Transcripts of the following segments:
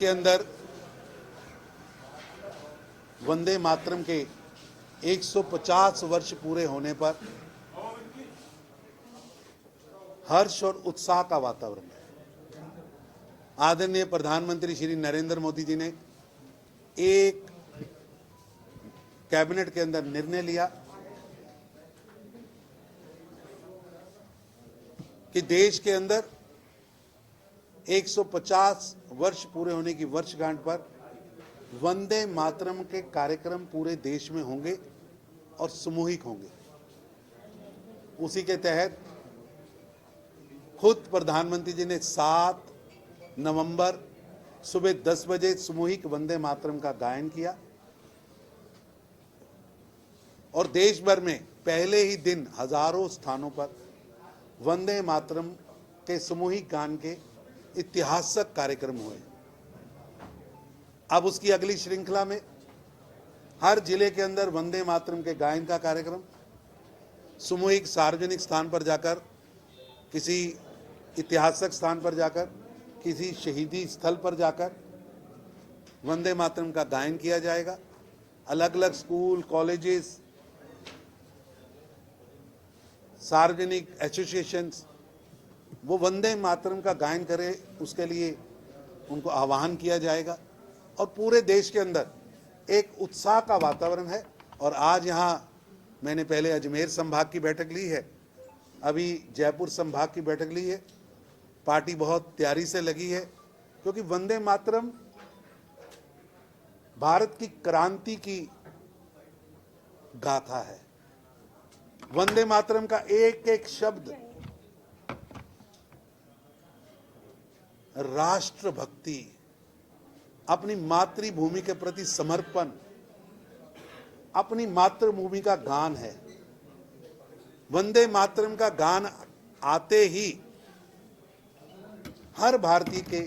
के अंदर वंदे मातरम के 150 वर्ष पूरे होने पर हर्ष और उत्साह का वातावरण है। आदरणीय प्रधानमंत्री श्री नरेंद्र मोदी जी ने एक कैबिनेट के अंदर निर्णय लिया कि देश के अंदर 150 वर्ष पूरे होने की वर्षगांठ पर वंदे मातरम के कार्यक्रम पूरे देश में होंगे और सामूहिक होंगे। उसी के तहत खुद प्रधानमंत्री जी ने 7 नवंबर सुबह 10 बजे सामूहिक वंदे मातरम का गायन किया और देश भर में पहले ही दिन हजारों स्थानों पर वंदे मातरम के सामूहिक गान के ऐतिहासिक कार्यक्रम हुए। अब उसकी अगली श्रृंखला में हर जिले के अंदर वंदे मातरम के गायन का कार्यक्रम, सामूहिक सार्वजनिक स्थान पर जाकर, किसी ऐतिहासिक स्थान पर जाकर, किसी शहीदी स्थल पर जाकर वंदे मातरम का गायन किया जाएगा। अलग अलग स्कूल, कॉलेजेस, सार्वजनिक एसोसिएशंस वो वंदे मातरम का गायन करें, उसके लिए उनको आह्वान किया जाएगा और पूरे देश के अंदर एक उत्साह का वातावरण है। और आज यहाँ मैंने पहले अजमेर संभाग की बैठक ली है, अभी जयपुर संभाग की बैठक ली है। पार्टी बहुत तैयारी से लगी है क्योंकि वंदे मातरम भारत की क्रांति की गाथा है। वंदे मातरम का एक एक शब्द राष्ट्रभक्ति, अपनी मातृभूमि के प्रति समर्पण, अपनी मातृभूमि का गान है। वंदे मातरम का गान आते ही हर भारतीय के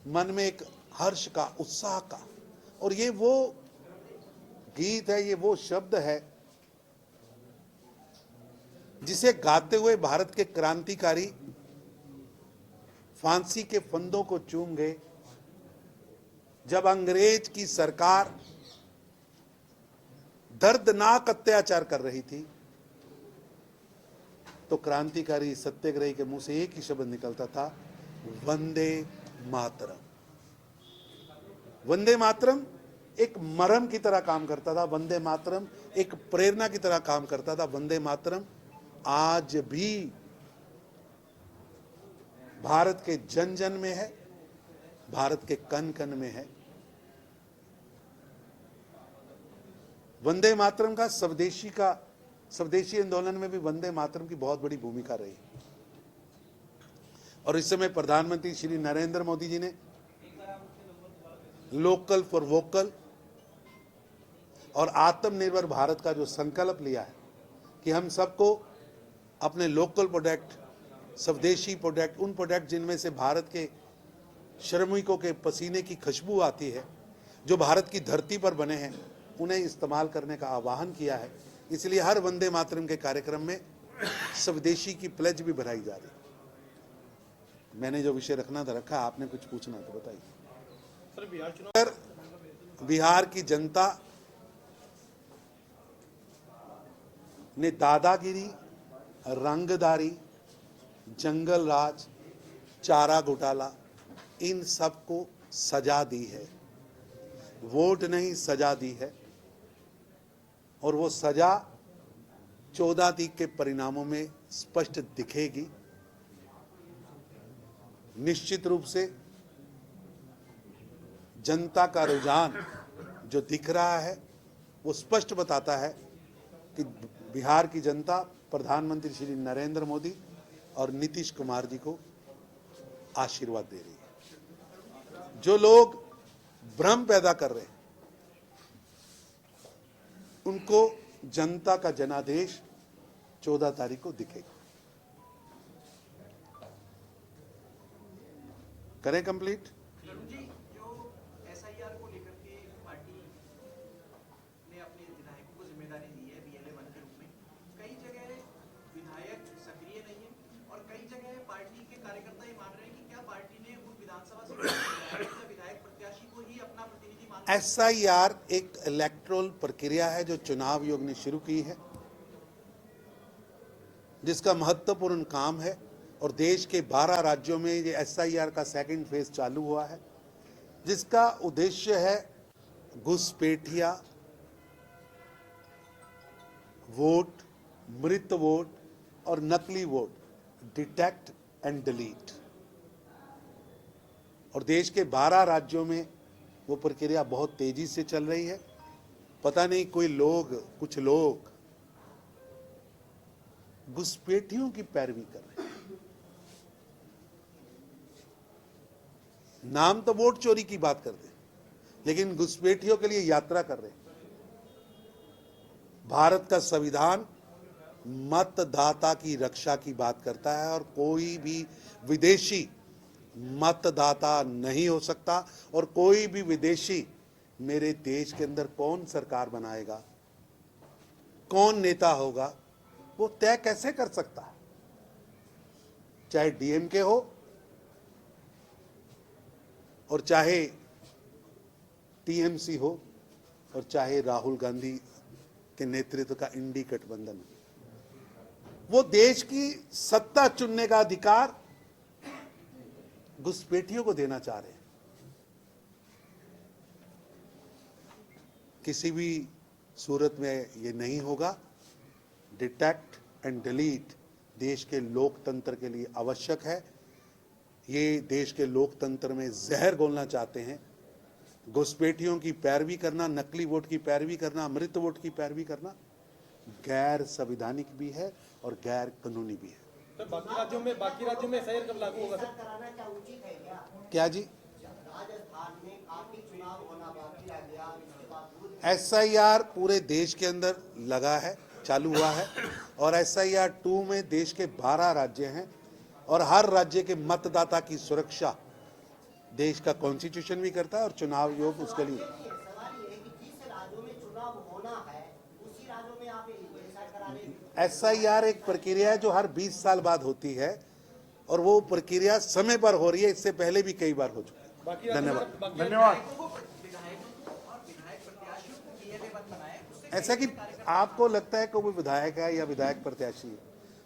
मन में एक हर्ष का, उत्साह का, और ये वो गीत है, ये वो शब्द है जिसे गाते हुए भारत के क्रांतिकारी फांसी के फंदों को चूम गए। जब अंग्रेज की सरकार दर्दनाक अत्याचार कर रही थी तो क्रांतिकारी सत्याग्रही के मुंह से एक ही शब्द निकलता था, वंदे मातरम। वंदे मातरम एक मरहम की तरह काम करता था, वंदे मातरम एक प्रेरणा की तरह काम करता था। वंदे मातरम आज भी भारत के जन जन में है, भारत के कण कण में है। वंदे मातरम का स्वदेशी आंदोलन में भी वंदे मातरम की बहुत बड़ी भूमिका रही और इस समय प्रधानमंत्री श्री नरेंद्र मोदी जी ने लोकल फॉर वोकल और आत्मनिर्भर भारत का जो संकल्प लिया है कि हम सबको अपने लोकल प्रोडक्ट, स्वदेशी प्रोडक्ट, उन प्रोडक्ट जिनमें से भारत के श्रमिकों के पसीने की खुशबू आती है, जो भारत की धरती पर बने हैं, उन्हें इस्तेमाल करने का आह्वान किया है। इसलिए हर वंदे मातरम के कार्यक्रम में स्वदेशी की प्लेज भी बढ़ाई जा रही। मैंने जो विषय रखना था रखा, आपने कुछ पूछना तो बताइए। सर, बिहार की जनता ने दादागिरी, रंगदारी, जंगल राज, चारा घोटाला, इन सबको सजा दी है। वोट नहीं, सजा दी है और वो सजा 14 तारीख के परिणामों में स्पष्ट दिखेगी। निश्चित रूप से जनता का रुझान जो दिख रहा है वो स्पष्ट बताता है कि बिहार की जनता प्रधानमंत्री श्री नरेंद्र मोदी और नीतीश कुमार जी को आशीर्वाद दे रही है। जो लोग भ्रम पैदा कर रहे हैं उनको जनता का जनादेश 14 तारीख को दिखेगा। करें कंप्लीट। विधायक सक्रिय नहीं है और कई जगह पार्टी के कार्यकर्ता ये मान रहे हैं कि क्या पार्टी ने उन विधानसभा SIR एक इलेक्टोरल प्रक्रिया है जो चुनाव आयोग ने शुरू की है, जिसका महत्वपूर्ण काम है और देश के 12 राज्यों में ये SIR का सेकंड फेज चालू हुआ है, जिसका उद्देश्य है घुसपैठिया वोट, मृत वोट और नकली वोट डिटेक्ट एंड डिलीट। और देश के 12 राज्यों में वो प्रक्रिया बहुत तेजी से चल रही है। पता नहीं कुछ लोग घुसपैठियों की पैरवी कर रहे हैं। नाम तो वोट चोरी की बात कर दे, लेकिन घुसपैठियों के लिए यात्रा कर रहे हैं। भारत का संविधान मतदाता की रक्षा की बात करता है और कोई भी विदेशी मतदाता नहीं हो सकता। और कोई भी विदेशी मेरे देश के अंदर कौन सरकार बनाएगा, कौन नेता होगा, वो तय कैसे कर सकता है? चाहे DMK हो और चाहे TMC हो और चाहे राहुल गांधी के नेतृत्व का इंडी गठबंधन, वो देश की सत्ता चुनने का अधिकार घुसपैठियों को देना चाह रहे हैं। किसी भी सूरत में ये नहीं होगा। डिटेक्ट एंड डिलीट देश के लोकतंत्र के लिए आवश्यक है। ये देश के लोकतंत्र में जहर घोलना चाहते हैं। घुसपैठियों की पैरवी करना, नकली वोट की पैरवी करना, मृत वोट की पैरवी करना गैर संवैधानिक भी है और गैर कानूनी भी है। तो बाकी राज्यों में SIR कब लागू होगा सर? क्या जी? राजस्थान में काफी चुनाव होना बाकी रह गया, इसके बावजूद SIR पूरे देश के अंदर लगा है, चालू हुआ है। और SIR 2 में देश के 12 राज्य हैं और हर राज्य के मतदाता की सुरक्षा देश का कॉन्स्टिट्यूशन भी करता है और चुनाव आयोग उसके लिए। सवाल ये है कि जिस राज्यों में चुनाव होना है उसी राज्यों में आप SIR करा रहे हैं। SIR एक प्रक्रिया है जो हर 20 साल बाद होती है और वो प्रक्रिया समय पर हो रही है। इससे पहले भी कई बार हो चुकी है। धन्यवाद। ऐसा कि आपको लगता है कि वो विधायक है या विधायक प्रत्याशी है,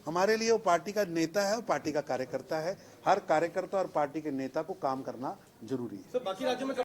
हमारे लिए वो पार्टी का नेता है और पार्टी का कार्यकर्ता है। हर कार्यकर्ता और पार्टी के नेता को काम करना जरूरी है। सर बाकी राज्यों में